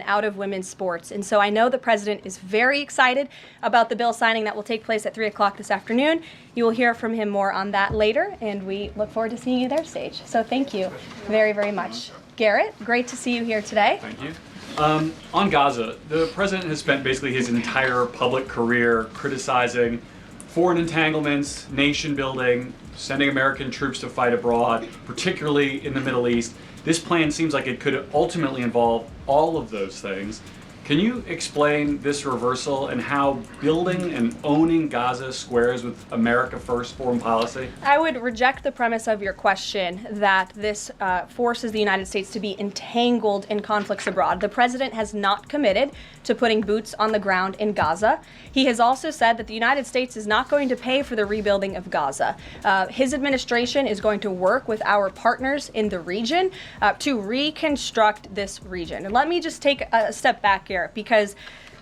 out of women's sports. And so I know the president is very excited about the bill signing that will take place at 3 o'clock this afternoon. You will hear from him more on that later, and we look forward to seeing you there, Sage. So thank you very, very much. Garrett, great to see you here today. Thank you. On Gaza, the president has spent basically his entire public career criticizing foreign entanglements, nation building, sending American troops to fight abroad, particularly in the Middle East. This plan seems like it could ultimately involve all of those things. Can you explain this reversal and how building and owning Gaza squares with America First foreign policy? I would reject the premise of your question that this forces the United States to be entangled in conflicts abroad. The president has not committed to putting boots on the ground in Gaza. He has also said that the United States is not going to pay for the rebuilding of Gaza. His administration is going to work with our partners in the region to reconstruct this region. And let me just take a step back here, because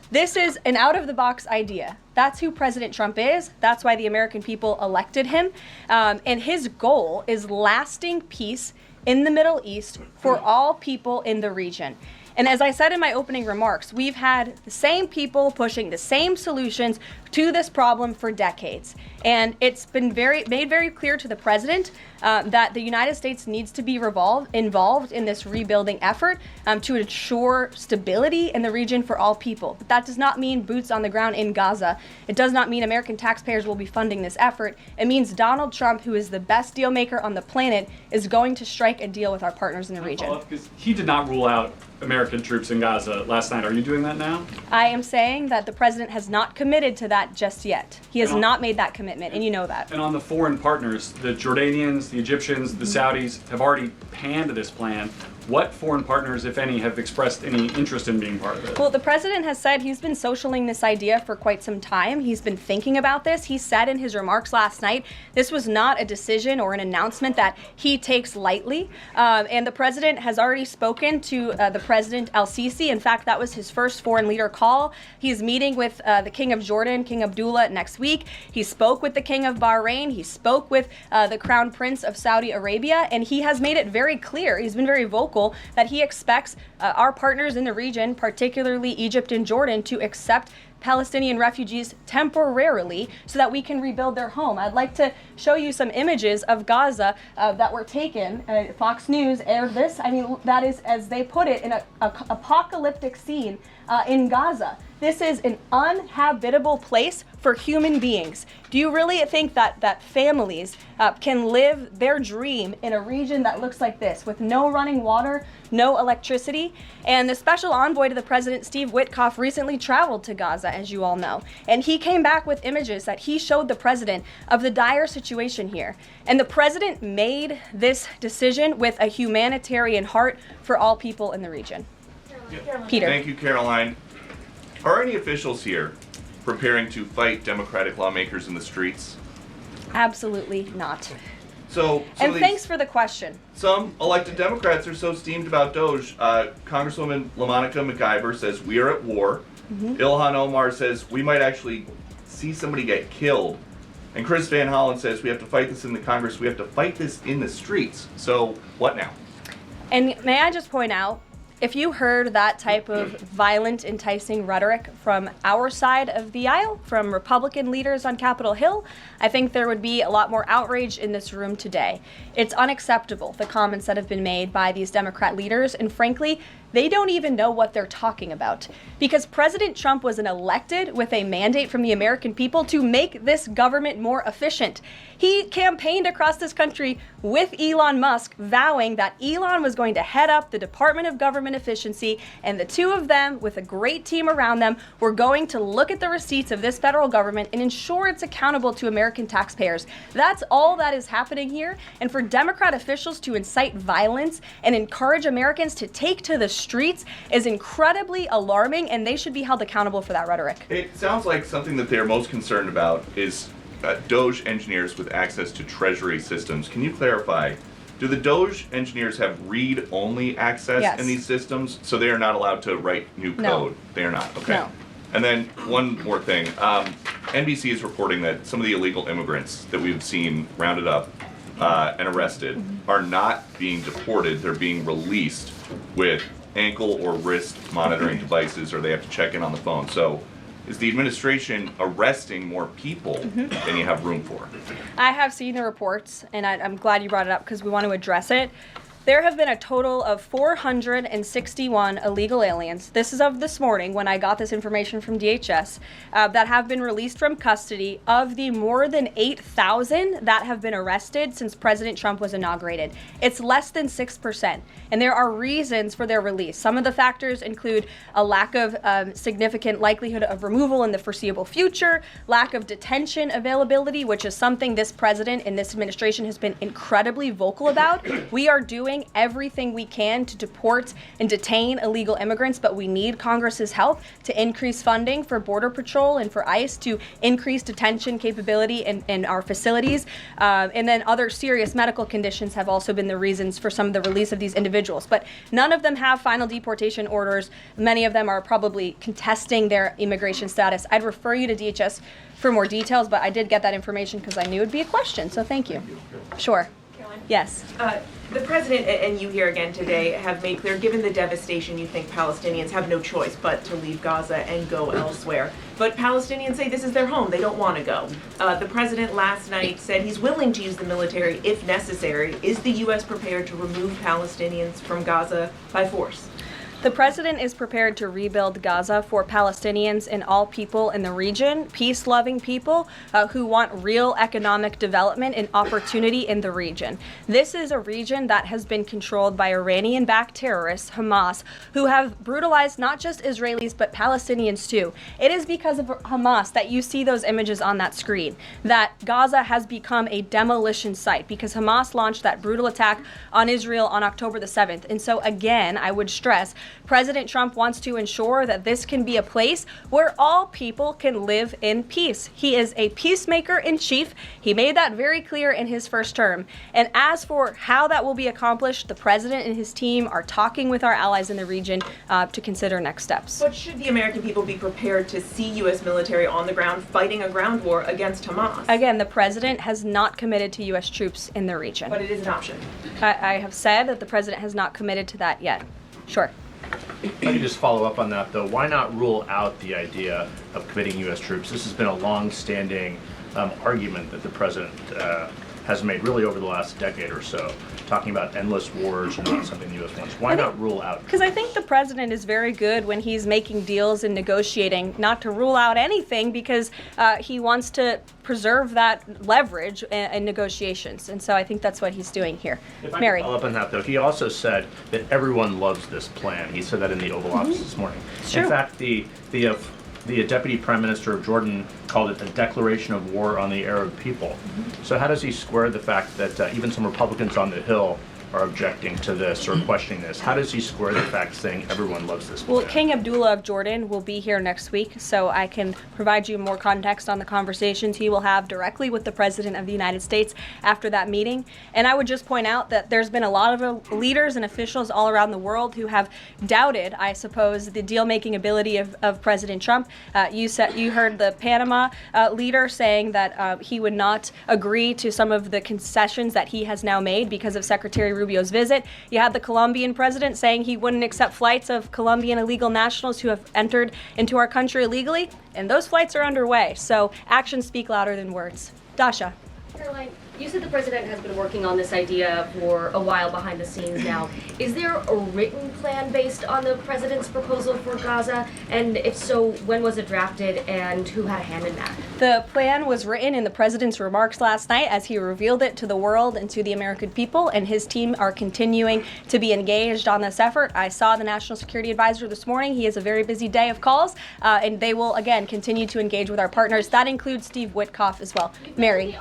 this is an out-of-the-box idea. That's who President Trump is. That's why the American people elected him. And his goal is lasting peace in the Middle East for all people in the region. And as I said in my opening remarks, we've had the same people pushing the same solutions to this problem for decades. And it's been made very clear to the president that the United States needs to be involved in this rebuilding effort to ensure stability in the region for all people. But that does not mean boots on the ground in Gaza. It does not mean American taxpayers will be funding this effort. It means Donald Trump, who is the best deal maker on the planet, is going to strike a deal with our partners in the region. Because he did not rule out American troops in Gaza last night. Are you doing that now? I am saying that the president has not committed to that just yet. He has not made that commitment, and you know that. And on the foreign partners, the Jordanians, the Egyptians, the Saudis have already panned this plan. What foreign partners, if any, have expressed any interest in being part of it? Well, the president has said he's been socialing this idea for quite some time. He's been thinking about this. He said in his remarks last night, this was not a decision or an announcement that he takes lightly. And the president has already spoken to the President al-Sisi. In fact, that was his first foreign leader call. He's meeting with the King of Jordan, King Abdullah, next week. He spoke with the King of Bahrain. He spoke with the Crown Prince of Saudi Arabia. And he has made it very clear, he's been very vocal, that he expects our partners in the region, particularly Egypt and Jordan, to accept Palestinian refugees temporarily so that we can rebuild their home. I'd like to show you some images of Gaza that were taken. Fox News aired this. I mean, that is, as they put it, in an apocalyptic scene in Gaza. This is an uninhabitable place for human beings. Do you really think that families can live their dream in a region that looks like this, with no running water, no electricity? And the special envoy to the president, Steve Witkoff, recently traveled to Gaza, as you all know. And he came back with images that he showed the president of the dire situation here. And the president made this decision with a humanitarian heart for all people in the region. Peter. Thank you, Karoline. Are any officials here preparing to fight Democratic lawmakers in the streets? Absolutely not. So and thanks for the question. Some elected Democrats are so steamed about Doge. Congresswoman LaMonica McIver says we are at war. Ilhan Omar says we might actually see somebody get killed. And Chris Van Hollen says we have to fight this in the Congress. We have to fight this in the streets. So what now? And may I just point out, if you heard that type of violent, enticing rhetoric from our side of the aisle, from Republican leaders on Capitol Hill, I think there would be a lot more outrage in this room today. It's unacceptable, the comments that have been made by these Democrat leaders, and frankly, they don't even know what they're talking about. Because President Trump was elected with a mandate from the American people to make this government more efficient. He campaigned across this country with Elon Musk, vowing that Elon was going to head up the Department of Government Efficiency, and the two of them, with a great team around them, were going to look at the receipts of this federal government and ensure it's accountable to American taxpayers. That's all that is happening here. And for Democrat officials to incite violence and encourage Americans to take to the streets is incredibly alarming, and they should be held accountable for that rhetoric. It sounds like something that they're most concerned about is Doge engineers with access to Treasury systems. Can you clarify, do the Doge engineers have read-only access in these systems, so they are not allowed to write new code? No. They are not, okay. No. And then one more thing. NBC is reporting that some of the illegal immigrants that we've seen rounded up and arrested are not being deported. They're being released with ankle or wrist monitoring devices, or they have to check in on the phone. So is the administration arresting more people than you have room for? I have seen the reports, and I'm glad you brought it up because we want to address it. There have been a total of 461 illegal aliens. This is of this morning when I got this information from DHS that have been released from custody of the more than 8,000 that have been arrested since President Trump was inaugurated. It's less than 6%, and there are reasons for their release. Some of the factors include a lack of significant likelihood of removal in the foreseeable future, lack of detention availability, which is something this president and this administration has been incredibly vocal about. We are doing everything we can to deport and detain illegal immigrants, but we need Congress's help to increase funding for Border Patrol and for ICE to increase detention capability in our facilities. And then other serious medical conditions have also been the reasons for some of the release of these individuals. But none of them have final deportation orders. Many of them are probably contesting their immigration status. I'd refer you to DHS for more details, but I did get that information because I knew it would be a question, so thank you. Sure. Karoline? Yes. The president and you here again today have made clear, given the devastation, you think Palestinians have no choice but to leave Gaza and go elsewhere. But Palestinians say this is their home. They don't want to go. The president last night said he's willing to use the military if necessary. Is the U.S. prepared to remove Palestinians from Gaza by force? The president is prepared to rebuild Gaza for Palestinians and all people in the region, peace-loving people who want real economic development and opportunity in the region. This is a region that has been controlled by Iranian-backed terrorists, Hamas, who have brutalized not just Israelis but Palestinians too. It is because of Hamas that you see those images on that screen, that Gaza has become a demolition site because Hamas launched that brutal attack on Israel on October the 7th. And so again, I would stress, President Trump wants to ensure that this can be a place where all people can live in peace. He is a peacemaker in chief. He made that very clear in his first term. And as for how that will be accomplished, the president and his team are talking with our allies in the region to consider next steps. But should the American people be prepared to see U.S. military on the ground fighting a ground war against Hamas? Again, the president has not committed to U.S. troops in the region. But it is an option. I have said that the president has not committed to that yet. Sure. If I could just follow up on that, though, why not rule out the idea of committing U.S. troops? This has been a long-standing argument that the president has made really over the last decade or so, talking about endless wars and not something the U.S. wants. Why not rule out? Because I think the president is very good when he's making deals and negotiating not to rule out anything because he wants to preserve that leverage in negotiations. And so I think that's what he's doing here. If I Mary. could follow up on that, though, he also said that everyone loves this plan. He said that in the Oval Office this morning. Sure. In fact, the Deputy Prime Minister of Jordan called it a declaration of war on the Arab people. So how does he square the fact that even some Republicans on the Hill are objecting to this or questioning this? How does he square the fact saying everyone loves this plan? Well, King Abdullah of Jordan will be here next week, so I can provide you more context on the conversations he will have directly with the President of the United States after that meeting. And I would just point out that there's been a lot of leaders and officials all around the world who have doubted, I suppose, the deal-making ability of President Trump. You heard the Panama leader saying that he would not agree to some of the concessions that he has now made because of Secretary Rubio's visit. You had the Colombian president saying he wouldn't accept flights of Colombian illegal nationals who have entered into our country illegally, and those flights are underway. So actions speak louder than words. Dasha. Karoline, you said the president has been working on this idea for a while behind the scenes now. Is there a written plan based on the president's proposal for Gaza? And if so, when was it drafted and who had a hand in that? The plan was written in the president's remarks last night as he revealed it to the world and to the American people, and his team are continuing to be engaged on this effort. I saw the National Security Advisor this morning. He has a very busy day of calls, and they will, again, continue to engage with our partners. That includes Steve Witkoff as well. Mary.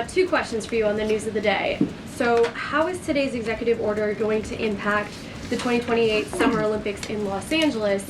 Two questions for you on the news of the day. So, how is today's executive order going to impact the 2028 Summer Olympics in Los Angeles?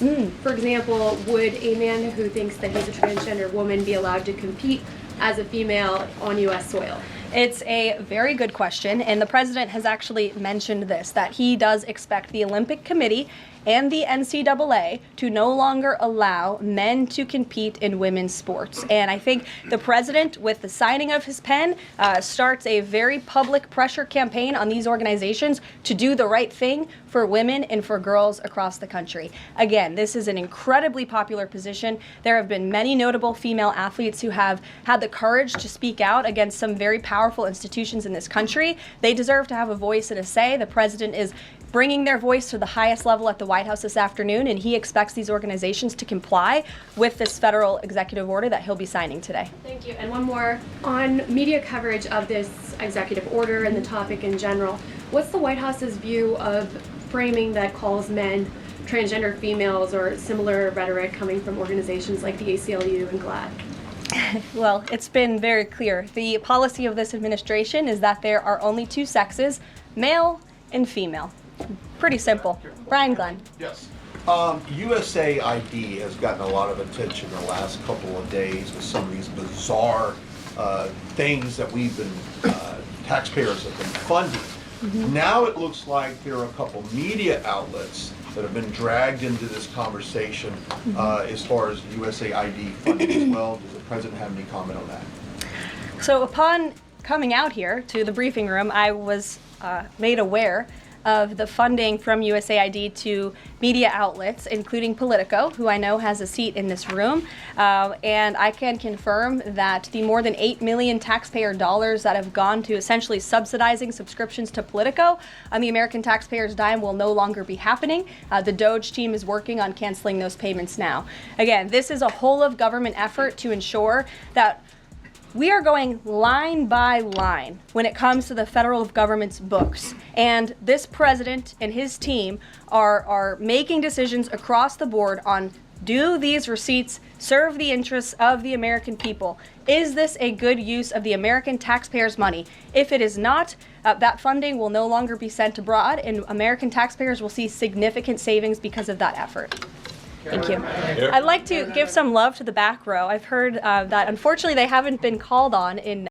For example, would a man who thinks that he's a transgender woman be allowed to compete as a female on U.S. soil? It's a very good question, and the president has actually mentioned this, that he does expect the Olympic Committee and the NCAA to no longer allow men to compete in women's sports. And I think the president, with the signing of his pen, starts a very public pressure campaign on these organizations to do the right thing for women and for girls across the country. Again, this is an incredibly popular position. There have been many notable female athletes who have had the courage to speak out against some very powerful institutions in this country. They deserve to have a voice and a say. The president is bringing their voice to the highest level at the White House this afternoon, and he expects these organizations to comply with this federal executive order that he'll be signing today. Thank you. And one more on media coverage of this executive order and the topic in general. What's the White House's view of framing that calls men transgender females or similar rhetoric coming from organizations like the ACLU and GLAAD? Well, it's been very clear. The policy of this administration is that there are only two sexes, male and female. Pretty simple. Brian Glenn. Yes. USAID has gotten a lot of attention in the last couple of days with some of these bizarre things that we've been, taxpayers have been funding. Now it looks like there are a couple media outlets that have been dragged into this conversation as far as USAID funding as well. Does the president have any comment on that? So upon coming out here to the briefing room, I was made aware of the funding from USAID to media outlets, including Politico, who I know has a seat in this room. And I can confirm that the more than $8 million taxpayer dollars that have gone to essentially subsidizing subscriptions to Politico on the American taxpayers' dime will no longer be happening. The DOJ team is working on canceling those payments now. Again, this is a whole of government effort to ensure that we are going line by line when it comes to the federal government's books. And this president and his team are making decisions across the board on, do these receipts serve the interests of the American people? Is this a good use of the American taxpayers' money? If it is not, that funding will no longer be sent abroad, and American taxpayers will see significant savings because of that effort. Thank you. I'd like to give some love to the back row. I've heard that unfortunately they haven't been called on in